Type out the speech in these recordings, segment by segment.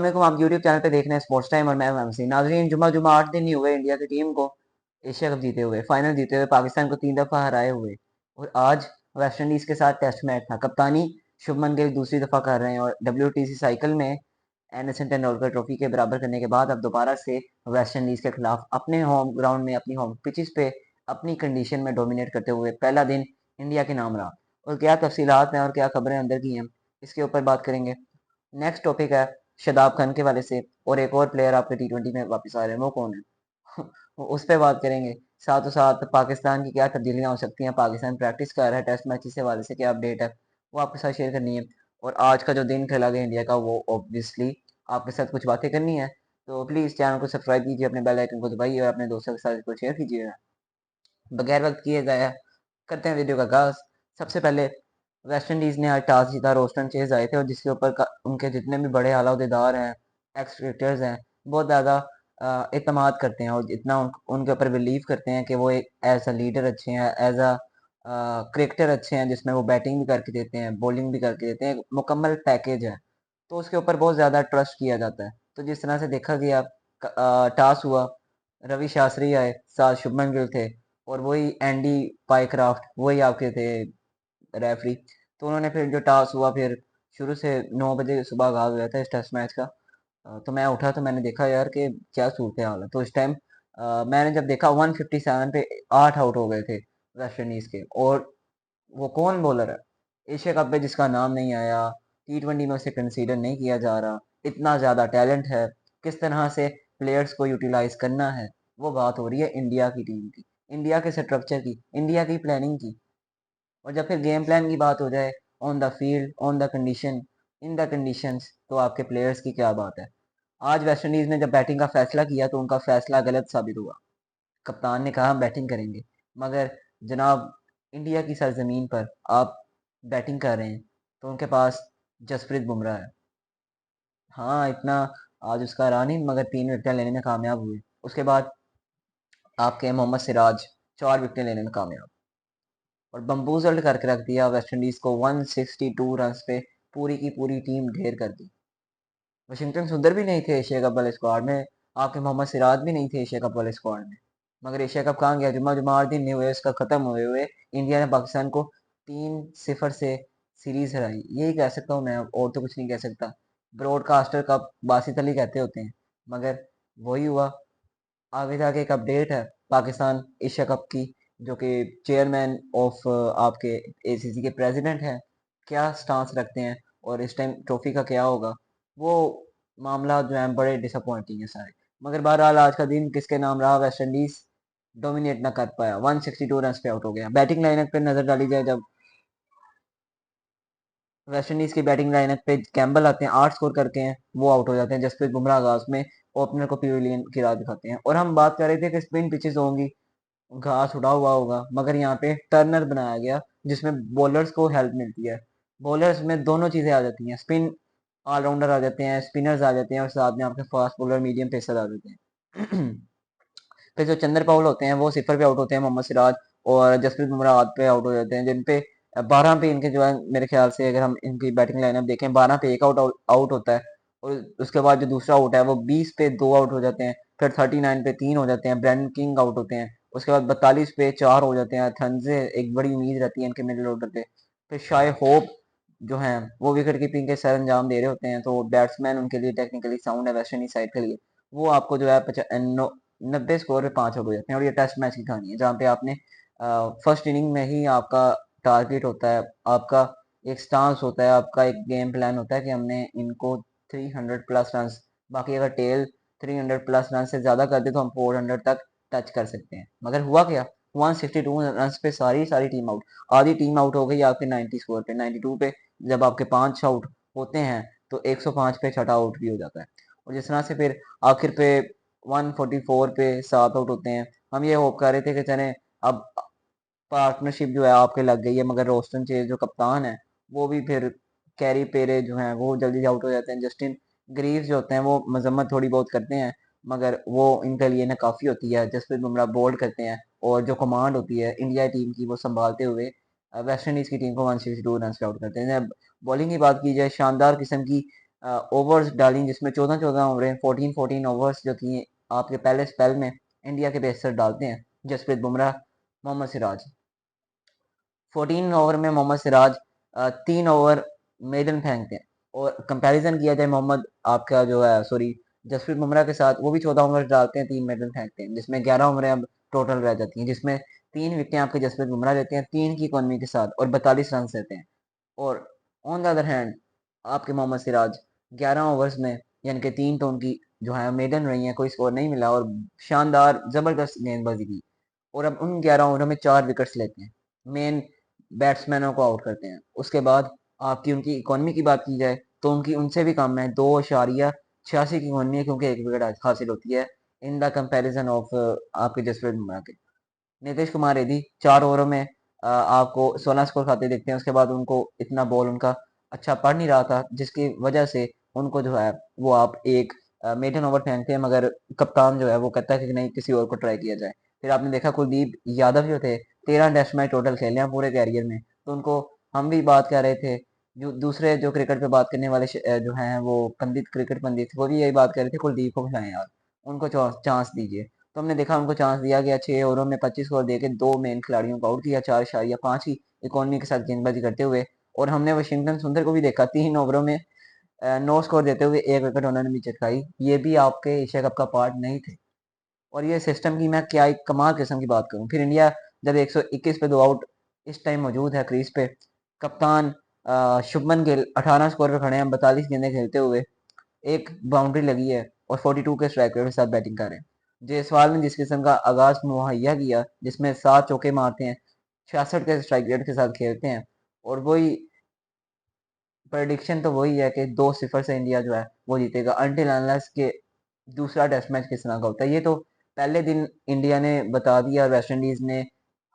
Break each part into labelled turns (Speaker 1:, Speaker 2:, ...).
Speaker 1: वालेकुम, आप YouTube channel पे देख रहे हैं स्पोर्ट्स टाइम और मैं एमसी नाजरीन। जुमा जुमा 8 दिन ही हुए इंडिया की टीम को एशिया कप जीते हुए, फाइनल जीते हुए, पाकिस्तान को 3 दफा हराए हुए। और आज वेस्ट इंडीज के साथ टेस्ट मैच था। कप्तानी शुभमन गिल दूसरी दफा कर रहे हैं और WTC साइकिल में एंडरसन टेंडुलकर ट्रॉफी के बराबर करने के बाद अब दोबारा से वेस्ट इंडीज के खिलाफ अपने होम ग्राउंड में, अपनी होम पिचेस पे, अपनी कंडीशन में डोमिनेट करते हुए पहला दिन इंडिया के नाम रहा। और क्या तफसीलात हैं और क्या खबरें अंदर की हैं, इसके ऊपर बात करेंगे। नेक्स्ट टॉपिक है शादाब खान के वाले से, और एक और प्लेयर आपके T20 में वापस आ रहे हैं, वो कौन है? उस पर बात करेंगे। साथों साथ पाकिस्तान की क्या तब्दीलियां हो सकती हैं, पाकिस्तान प्रैक्टिस कर रहा है टेस्ट मैच के वाले से क्या अपडेट है, वो आपके साथ शेयर करनी है। और आज का जो दिन खेला गया इंडिया का, वो ऑब्वियसली आपके साथ कुछ बातें करनी है। तो प्लीज़ चैनल को सब्सक्राइब कीजिए, अपने बेल आइकन को दबाइए और अपने दोस्तों के साथ इसको शेयर कीजिएगा। बगैर वक्त किए जाया करते हैं वीडियो का आगाज। सबसे पहले वेस्ट इंडीज ने आज टॉस जीता, रोस्टन चेज आए थे और जिसके ऊपर उनके जितने भी बड़े आला अहदेदार हैं, एक्स क्रिकेटर्स हैं, बहुत ज़्यादा इत्मीनान करते हैं और इतना उनके ऊपर बिलीव करते हैं कि वो एक एज अ लीडर अच्छे हैं, एज अ क्रिकेटर अच्छे हैं, जिसमें वो बैटिंग भी करके देते हैं, बॉलिंग भी करके देते हैं, एक मुकम्मल पैकेज है। तो उसके ऊपर बहुत ज़्यादा ट्रस्ट किया जाता है। तो जिस तरह से देखा गया, टॉस हुआ, रवि शास्त्री आए, साथ शुभमन गिल थे और वही एंडी पाइक्राफ्ट, वही आपके थे रेफरी। तो उन्होंने फिर जो टॉस हुआ, फिर शुरू से 9 बजे सुबह आगाज हुआ था इस टेस्ट मैच का। तो मैं उठा तो मैंने देखा यार कि क्या सूरत हाल है। तो इस टाइम मैंने जब देखा 157 पे 8 आउट हो गए थे वेस्ट इंडीज के। और वो कौन बॉलर है एशिया कप में जिसका नाम नहीं आया, T20 में उसे कंसीडर नहीं किया जा रहा, इतना ज़्यादा टैलेंट है, किस तरह से प्लेयर्स को यूटिलाइज करना है। वो बात हो रही है इंडिया की टीम की, इंडिया के स्ट्रक्चर की, इंडिया की प्लानिंग की। और जब फिर गेम प्लान की बात हो जाए, on the field, on the condition, in the conditions, तो आपके प्लेयर्स की क्या बात है। आज वेस्ट इंडीज ने जब बैटिंग का फैसला किया तो उनका फैसला गलत साबित हुआ। कप्तान ने कहा हम बैटिंग करेंगे, मगर जनाब इंडिया की सरजमीन पर आप बैटिंग कर रहे हैं तो उनके पास जसप्रीत बुमराह है। हाँ, इतना आज उसका रहा नहीं, मगर 3 विकेट लेने में कामयाब हुए। उसके बाद आपके मोहम्मद सिराज 4 विकेट लेने में कामयाब और बम्बूजल्ड करके रख दिया वेस्ट इंडीज को 162 रन पे। पूरी की पूरी टीम ढेर कर दी। वाशिंगटन सुंदर भी नहीं थे एशिया कप वाले स्क्वाड में, आपके मोहम्मद सिराज भी नहीं थे एशिया कप वाले स्क्वाड में। मगर एशिया कप कहाँ गया, जुम्मा जुम्मा 8 दिन नहीं हुए उसका खत्म हुए हुए इंडिया ने पाकिस्तान को 3-0 से सीरीज हराई। यही कह सकता हूँ मैं, और तो कुछ नहीं कह सकता। ब्रॉडकास्टर का बासी तली कहते होते हैं, मगर वही हुआ। आगे जाके एक अपडेट है पाकिस्तान एशिया कप की, जो कि चेयरमैन ऑफ आपके ACC के प्रेसिडेंट हैं, क्या स्टांस रखते हैं और इस टाइम ट्रॉफी का क्या होगा। वो मामला जो है बड़े डिसअपॉइंटिंग है सारे। मगर बहरहाल आज का दिन किसके नाम रहा, वेस्ट इंडीज डोमिनेट ना कर पाया, 162 रन पे आउट हो गया। बैटिंग लाइनअप पे नजर डाली जाए, जब वेस्ट इंडीज की बैटिंग लाइनअप पे कैम्बल आते हैं, 8 स्कोर करके हैं, वो आउट हो जाते हैं। जसप्रीत बुमराह आगाज में ओपनर को पिविलियन की राह दिखाते हैं। और हम बात कर रहे थे कि स्पिन पिचेस होंगी, घास उड़ा हुआ होगा, मगर यहाँ पे टर्नर बनाया गया जिसमें बॉलर्स को हेल्प मिलती है। बॉलर्स में दोनों चीजें आ जाती हैं, स्पिन ऑलराउंडर आ जाते हैं, स्पिनर्स आ जाते हैं और साथ में आपके फास्ट बॉलर, मीडियम पेसर आ जाते हैं। फिर जो चंद्र पाउल होते हैं वो सिफर पे आउट होते हैं, मोहम्मद सिराज और जसप्रीत बुमराह आठ पे आउट हो जाते हैं, जिन पे 12 पे इनके जो है, मेरे ख्याल से अगर हम इनकी बैटिंग लाइनअप देखें, 12 पे एक आउट आउट होता है। और उसके बाद जो दूसरा आउट है वो 20 पे 2 आउट हो जाते हैं, फिर 39 पे 3 हो जाते हैं, ब्रेंडन किंग आउट होते हैं। उसके बाद 42 पे 4 हो जाते हैं, थंजे एक बड़ी उम्मीद रहती है इनके मिडिल ऑर्डर पे। फिर शाय होप जो हैं वो विकेट कीपिंग के सर अंजाम दे रहे होते हैं, तो बैट्समैन उनके लिए टेक्निकली साउंड है वेस्ट इंडीज साइड के लिए। वो आपको जो है 90 स्कोर पे 5 आउट हो जाते हैं। और ये टेस्ट मैच की कहानी है जहाँ पे आपने फर्स्ट इनिंग में ही आपका टारगेट होता है, आपका एक स्टांस होता है, आपका एक गेम प्लान होता है कि हमने इनको 300 प्लस रन, बाकी अगर टेल 300 प्लस रन से ज्यादा कर दे तो हम 400 तक टच कर सकते हैं। मगर हुआ क्या, 162 रन पे सारी सारी टीम आउट। आधी टीम आउट हो गई आपके 90 स्कोर पे, 92 पे जब आपके 5 आउट होते हैं तो 105 पे छठा आउट भी हो जाता है। और जिस तरह से फिर आखिर पे 144 पे 7 आउट होते हैं। हम ये होप कर रहे थे कि चले अब पार्टनरशिप जो है आपके लग गई है, मगर रोस्टन चेज जो कप्तान है वो भी फिर, कैरी पेरे जो हैं वो जल्दी आउट हो जाते हैं, जस्टिन ग्रीव्स जो होते हैं वो मजम्मत थोड़ी बहुत करते हैं, मगर वो इनके लिए ना काफ़ी होती है। जसप्रीत बुमराह बोल्ड करते हैं और जो कमांड होती है इंडिया टीम की वो संभालते हुए वेस्ट इंडीज़ की टीम को 162 रन पे आउट करते हैं। जब बॉलिंग की बात की जाए, शानदार किस्म की ओवर्स डाली, जिसमें 14-14 ओवरें 14-14 ओवर्स जो थी आपके पहले स्पेल में इंडिया के पेसर डालते हैं, जसप्रीत बुमराह, मोहम्मद सिराज। 14 ओवर में मोहम्मद सिराज 3 ओवर मेडन फेंकते हैं, और कंपैरिजन किया जाए मोहम्मद आपका जो है सॉरी जसप्रीत बुमराह के साथ, वो भी 14 ओवर डालते हैं, 3 मेडन फेंकते हैं, जिसमें 11 ओवरें अब टोटल रह जाती हैं, जिसमें 3 विकेटें आपके जसप्रीत बुमराह लेते हैं 3 की इकॉनमी के साथ और 42 रन देते हैं। और ऑन द अदर हैंड आपके मोहम्मद सिराज 11 ओवर्स में यानी कि 3 तो उनकी जो है मेडन रही है, कोई स्कोर नहीं मिला और शानदार जबरदस्त गेंदबाजी की, और अब उन 11 ओवरों में 4 विकेट्स लेते हैं, मेन बैट्समैनों को आउट करते हैं। उसके बाद आपकी उनकी इकॉनमी की बात की जाए तो उनकी उनसे भी कम है, 2.86 की इकॉनमी है, क्योंकि 1 विकेट हासिल होती है इन द कंपैरिजन ऑफ आपके जसप्रीत बुमराह के। नीतीश कुमार रेड्डी 4 ओवरों में आपको 16 स्कोर खाते देखते हैं, उसके बाद उनको इतना बॉल उनका अच्छा पड़ नहीं रहा था, जिसकी वजह से उनको जो है वो आप एक मेडन ओवर फेंकते हैं, मगर कप्तान जो है वो कहता है कि नहीं किसी और को ट्राई किया जाए। फिर आपने देखा कुलदीप यादव जो थे 13 टेस्ट मैच टोटल खेले हैं पूरे कैरियर में, तो उनको हम भी बात कर रहे थे, जो दूसरे जो क्रिकेट पे बात करने वाले जो हैं वो पंडित, क्रिकेट पंडित, वो भी यही बात कर रहे थे कुलदीप को खिलाएं यार, उनको चांस दीजिए। तो हमने देखा उनको चांस दिया गया, 6 ओवरों में 25 ओवर देके 2 मेन खिलाड़ियों को आउट किया, 4.5 ही इकॉनमी के साथ गेंदबाजी करते हुए। और हमने वाशिंगटन सुंदर को भी देखा 3 ओवरों में 9 स्कोर देते हुए 1 विकेट उन्होंने भी चटकाई, ये भी आपके एशिया कप का पार्ट नहीं थे। और ये सिस्टम की मैं क्या एक कमाल किस्म की बात करूं, फिर इंडिया जब 121 पे 2 आउट इस टाइम मौजूद है क्रीज पे, कप्तान शुभमन गिल 18 स्कोर पे खड़े हैं 42 गेंदें खेलते हुए, एक बाउंड्री लगी है और 42 के स्ट्राइक रेट के साथ बैटिंग कर रहे हैं। जायसवाल ने जिस किस्म का आगाज मुहैया किया, जिसमें 7 चौके मारते हैं, 66 के स्ट्राइक रेट के साथ खेलते हैं, और वही प्रेडिक्शन तो वही है कि 2-0 से इंडिया जो है वो जीतेगा, अनटिल अनलेस के दूसरा टेस्ट मैच किस तरह का होता है। ये तो पहले दिन इंडिया ने बता दिया, वेस्ट इंडीज ने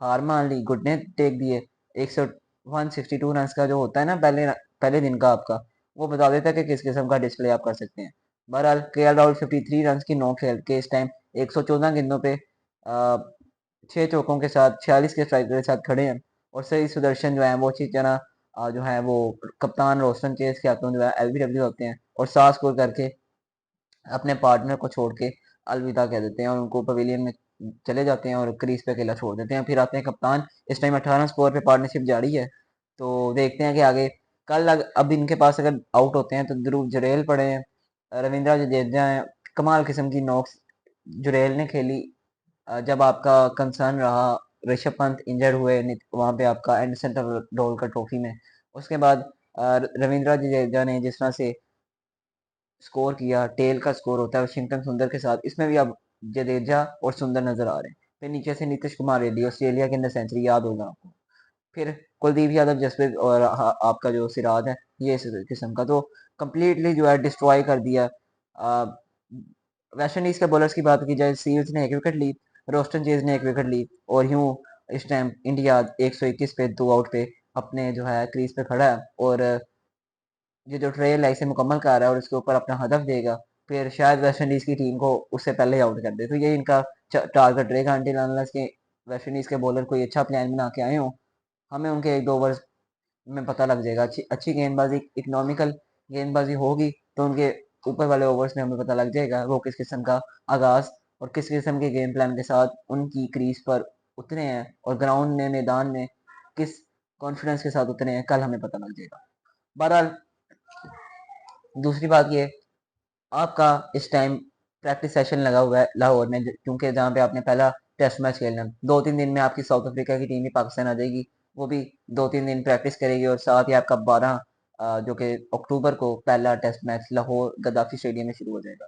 Speaker 1: हार मान ली, घुटने टेक दिए, 162 रन का जो होता है ना पहले पहले दिन का आपका, वो बता देता है कि किस किस्म का डिस्प्ले आप कर सकते हैं। बहरहाल केएल राहुल 53 रन की नौ खेल के इस टाइम 114 गेंदों पे 6 चौकों के साथ 46 के स्ट्राइक के साथ खड़े हैं, और सही सुदर्शन जो है वो अच्छी तरह जो है वो कप्तान रोशन चेस के हाथों जो है एलबीडब्ल्यू होते हैं, और 7 स्कोर करके अपने पार्टनर को छोड़ के अलविदा कह देते हैं और उनको पवेलियन में चले जाते हैं और क्रीज पे अकेला छोड़ देते हैं। फिर आते हैं कप्तान, इस टाइम 18 स्कोर पे पार्टनरशिप जारी है, तो देखते हैं कि आगे कल अब इनके पास अगर आउट होते हैं तो ध्रुव जुरैल पड़े हैं, रविंद्र जडेजा हैं, कमाल किस्म की नॉक्स जुरैल ने खेली। जब आपका कंसर्न रहा ऋषभ पंत इंजर्ड हुए वहां पे आपका एंडरसन का ट्रॉफी में, उसके बाद रविंद्र जडेजा ने जिस तरह से स्कोर किया, टेल का स्कोर होता है वाशिंगटन सुंदर के साथ, इसमें भी अब जडेजा और सुंदर नजर आ रहे हैं। फिर नीचे से नीतीश कुमार रेड्डी ऑस्ट्रेलिया के अंदर सेंचुरी, याद होगा आपको। फिर कुलदीप यादव, जसप्रीत और आपका जो सिराज है, ये इस किस्म का तो कंप्लीटली जो है डिस्ट्रॉय कर दिया। वेस्ट इंडीज के बॉलर्स की बात की जाए, सील्स ने 1 विकेट ली, रोस्टन चेज ने 1 विकेट ली, और यूं इस टाइम इंडिया 121 पे 2 आउट पे अपने जो है क्रीज पे खड़ा है, और ये जो ट्रेल है इसे मुकम्मल कर रहा है और इसके ऊपर अपना हदफ देगा, फिर शायद वेस्ट इंडीज की टीम को उससे पहले ही आउट कर दे, तो ये इनका टारगेट रहेगा अंटिल अनलेस के वेस्ट इंडीज के बॉलर कोई अच्छा प्लान बना के आए हो। हमें उनके 1-2 ओवर में पता लग जाएगा, अच्छी अच्छी गेंदबाजी, इकोनॉमिकल गेंदबाजी होगी तो उनके ऊपर वाले ओवर्स में हमें पता लग जाएगा वो किस किस्म का आगाज और किस किस्म के गेम प्लान के साथ उनकी क्रीज पर उतरे हैं, और ग्राउंड में मैदान में किस कॉन्फिडेंस के साथ उतरे हैं, कल हमें पता लग जाएगा। बहरहाल दूसरी बात ये, आपका इस टाइम प्रैक्टिस सेशन लगा हुआ है लाहौर में, क्योंकि जहाँ पे आपने पहला टेस्ट मैच खेलना है, 2-3 दिन में आपकी साउथ अफ्रीका की टीम भी पाकिस्तान आ जाएगी, वो भी 2-3 दिन प्रैक्टिस करेगी, और साथ ही आपका 12 जो कि अक्टूबर को पहला test match Lahore Gaddafi stadium में शुरू हो जाएगा।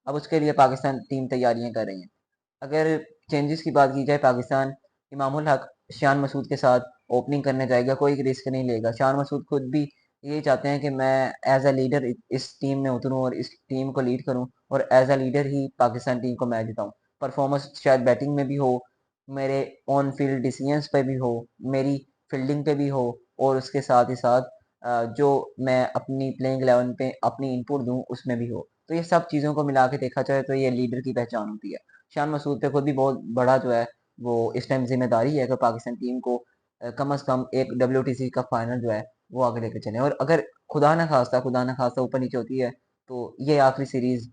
Speaker 1: अब उसके लिए पाकिस्तान टीम तैयारियां कर रही है। अगर चेंजेस की बात की जाए, पाकिस्तान इमामुल हक शान मसूद के साथ ओपनिंग करने जाएगा, कोई रिस्क नहीं लेगा। शान मसूद खुद भी यही चाहते हैं कि मैं एज अ लीडर इस टीम में उतरूं और इस टीम को लीड करूं, और एज अ लीडर ही पाकिस्तान टीम को मैच जिताऊं। परफॉर्मेंस शायद बैटिंग में भी हो, मेरे ऑन फील्ड डिसीजंस पे भी हो, मेरी फील्डिंग पे भी हो, और उसके साथ ही साथ जो मैं अपनी प्लेइंग 11 पे अपनी इनपुट दूं उसमें भी हो, तो ये सब चीज़ों को मिला के देखा जाए तो ये लीडर की पहचान होती है। शान मसूद पे खुद भी बहुत बड़ा जो है वो इस टाइम जिम्मेदारी है कि पाकिस्तान टीम को कम अज कम एक WTC का फाइनल जो है वो आगे लेके चले, और अगर खुदा ना खास्ता ऊपर नीचे होती है तो ये आखिरी सीरीज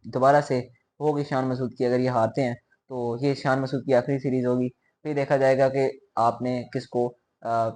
Speaker 1: दोबारा से होगी शान मसूद की। अगर ये हारते हैं तो ये शान मसूद की आखिरी सीरीज होगी। फिर देखा जाएगा कि आपने किसको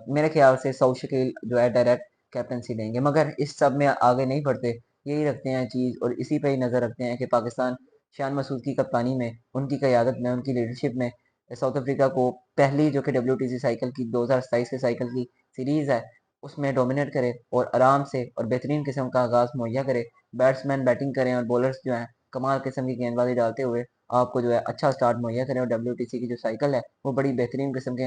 Speaker 1: मेरे ख्याल से सऊद शकील जो है डायरेक्ट कैप्टनसी लेंगे, मगर इस सब में आगे नहीं बढ़ते। यही रखते हैं चीज़ और इसी पे ही नज़र रखते हैं कि पाकिस्तान शान मसूद की कप्तानी में, उनकी क़यादत में, उनकी लीडरशिप में साउथ अफ्रीका को पहली जो कि WTC साइकिल की 2027 के साइकिल की सीरीज़ है उसमें डोमिनेट करे और आराम से और बेहतरीन किस्म का आगाज़ मुहैया करे। बैट्समैन बैटिंग करें और बॉलर्स जो हैं कमाल किस्म की गेंदबाजी डालते हुए आपको जो है अच्छा स्टार्ट मुहैया करें, और WTC की जो साइकिल है वो बड़ी बेहतरीन किस्म के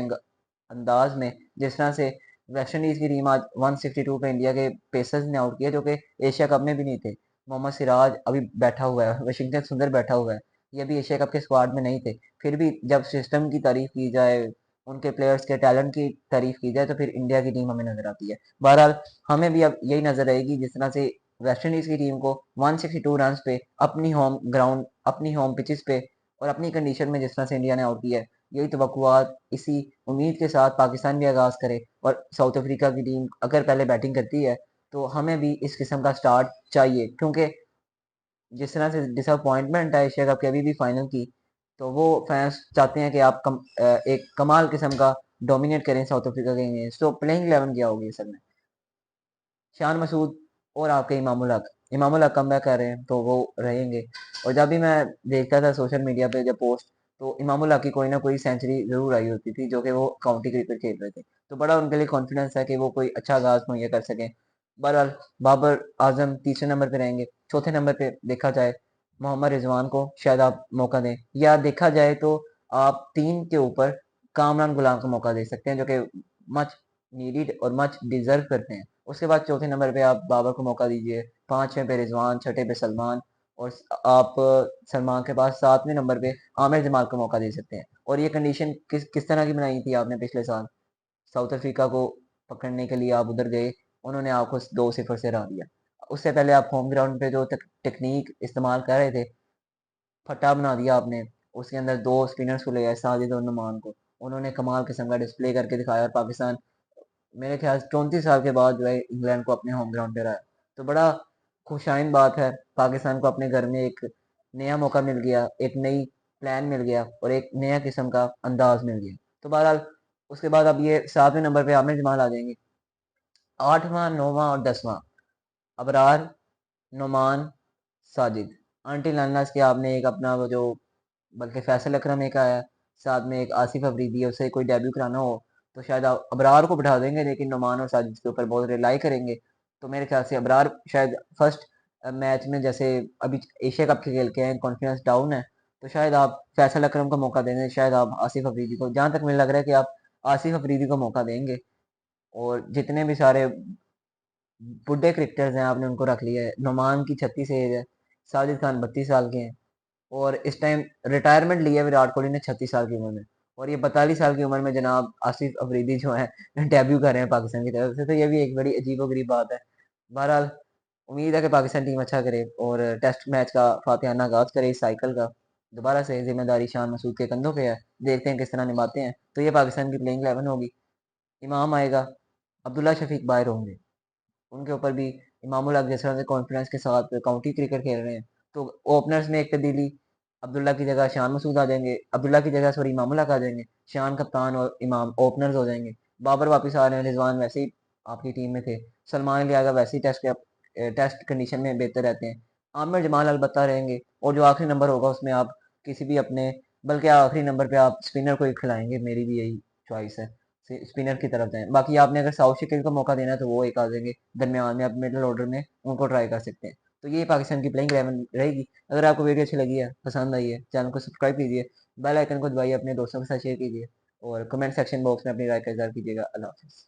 Speaker 1: अंदाज में, जिस तरह से वेस्ट इंडीज की टीम आज 162 पे इंडिया के पेसर्स ने आउट किया जो कि एशिया कप में भी नहीं थे। मोहम्मद सिराज अभी बैठा हुआ है, वाशिंगटन सुंदर बैठा हुआ है, ये अभी एशिया कप के स्क्वाड में नहीं थे। फिर भी जब सिस्टम की तारीफ की जाए, उनके प्लेयर्स के टैलेंट की तारीफ की जाए तो फिर इंडिया की टीम हमें नजर आती है। बहरहाल हमें भी अब यही नजर आएगी जिस तरह से वेस्ट इंडीज की टीम को 162 रन पे अपनी होम ग्राउंड, अपनी होम पिचेस पे और अपनी कंडीशन में जिस तरह से इंडिया ने आउट किया है, यही तवक्कुआत इसी उम्मीद के साथ पाकिस्तान भी आगाज करे। और साउथ अफ्रीका की टीम अगर पहले बैटिंग करती है तो हमें भी इस किस्म का स्टार्ट चाहिए, क्योंकि जिस तरह से डिसअपॉइंटमेंट है एशिया कप के अभी भी फाइनल की, तो वो फैंस चाहते हैं कि आप एक कमाल किस्म का डोमिनेट करें साउथ अफ्रीका के अगेंस्ट। तो प्लेइंग 11 क्या होगी असल में? शान मसूद और आपके इमामुल हक कम बैक कर रहे हैं तो वो रहेंगे। और जब भी मैं देखता था सोशल मीडिया पे जब पोस्ट, तो इमामुल हक की कोई ना कोई सेंचुरी जरूर आई होती थी जो कि वो काउंटी क्रिकेट खेल रहे थे, तो बड़ा उनके लिए कॉन्फिडेंस है कि वो कोई अच्छा आगाज मुहैया कर सकें। बहरहाल बाबर आजम तीसरे नंबर पे रहेंगे। चौथे नंबर पे देखा जाए मोहम्मद रिजवान को शायद आप मौका दें, या देखा जाए तो आप तीन के ऊपर कामरान गुलाम को मौका दे सकते हैं जो कि मच नीडिड और मच डिजर्व करते हैं। उसके बाद चौथे नंबर पे आप बाबर को मौका दीजिए, पांचवें पे रिजवान, छठे पे सलमान, और आप सलमान के पास सातवें नंबर पे आमिर जमाल को मौका दे सकते हैं। और ये कंडीशन किस किस तरह की बनाई थी आपने पिछले साल? साउथ अफ्रीका को पकड़ने के लिए आप उधर गए, उन्होंने आपको 2-0 से हरा दिया। उससे पहले आप होम ग्राउंड पे जो टेक्निक इस्तेमाल कर रहे थे, फट्टा बना दिया आपने। उसके अंदर दो स्पिनर्स को ले आए, साजिद और नुमान को, उन्होंने कमाल किस्म का डिस्प्ले करके दिखाया और पाकिस्तान मेरे ख्याल से 34 साल के बाद जो है इंग्लैंड को अपने होम ग्राउंड पे रहा है। तो बड़ा खुशाइन बात है, पाकिस्तान को अपने घर में एक नया मौका मिल गया, एक नई प्लान मिल गया और एक नया किस्म का अंदाज मिल गया। तो बहरहाल उसके बाद अब ये सातवें नंबर पे आमिर जमाल आ जाएंगे। आठवां, नौवां और 10वां अबरार, नुमान, साजिद, आंटी लान्नास के आपने एक अपना वो जो, बल्कि फैसल अकरम एक आया, साथ में एक आसिफ अफरीदी है, उसे कोई डेब्यू कराना हो तो शायद आप अबरार को बिठा देंगे, लेकिन नुमान और साजिद के ऊपर बहुत रिलाई करेंगे। तो मेरे ख्याल से अबरार शायद फर्स्ट मैच में, जैसे अभी एशिया कप के खेल के हैं, कॉन्फिडेंस डाउन है, तो शायद आप फैसल अकरम को मौका देंगे, शायद आप आसिफ अफरीदी को, जहां तक मुझे लग रहा है कि आप आसिफ अफरीदी को मौका देंगे। और जितने भी सारे बुड्ढे क्रिकेटर्स हैं आपने उनको रख लिया है। नुमान की 36 एज है, साजिद खान 32 साल के हैं, और इस टाइम रिटायरमेंट लिया विराट कोहली ने 36 साल की उम्र में, और ये 42 साल की उम्र में जनाब आसिफ अफरीदी जो है डेब्यू कर रहे हैं पाकिस्तान की तरफ से, तो ये भी एक बड़ी अजीबोगरीब बात है। बहरहाल उम्मीद है कि पाकिस्तान टीम अच्छा करे और टेस्ट मैच का फातिहाना आगाज करे इस साइकिल का। दोबारा से जिम्मेदारी शान मसूद के कंधों पे है, देखते हैं किस तरह निभाते हैं। तो ये पाकिस्तान की प्लेइंग 11 होगी। इमाम आएगा, अब्दुल्ला शफीक बाहर होंगे, उनके ऊपर भी इमामुल हक जिस तरह से कॉन्फिडेंस के साथ काउंटी क्रिकेट खेल रहे हैं, तो ओपनर्स में एक तब्दीली, अब्दुल्ला की जगह शान मसूद आ जाएंगे, अब्दुल्ला की जगह सॉरी इमामुल हक आ जाएंगे, शान कप्तान और इमाम ओपनर्स हो जाएंगे। बाबर वापस आ रहे हैं, रिजवान वैसे ही आपकी टीम में थे, सलमान लियागा वैसे ही टेस्ट कंडीशन में बेहतर रहते हैं, आमिर जमाल अलबत्ता रहेंगे, और जो आखिरी नंबर होगा उसमें आप किसी भी अपने, बल्कि आखिरी नंबर पे आप स्पिनर को ही खिलाएंगे, मेरी भी यही चॉइस है, स्पिनर की तरफ जाएं। बाकी आपने अगर साउथ शकील को मौका देना है तो वो एक आ जाएंगे दरमियान में, आप मिडिल ऑर्डर में उनको ट्राई कर सकते हैं। तो ये पाकिस्तान की प्लेइंग 11 रहेगी। अगर आपको वीडियो अच्छी लगी है, पसंद आई है, चैनल को सब्सक्राइब कीजिए, बेल आइकन को दबाइए, अपने दोस्तों के साथ शेयर कीजिए और कमेंट सेक्शन बॉक्स में अपनी राय का इज़हार कीजिएगा। अल्लाह हाफिज़।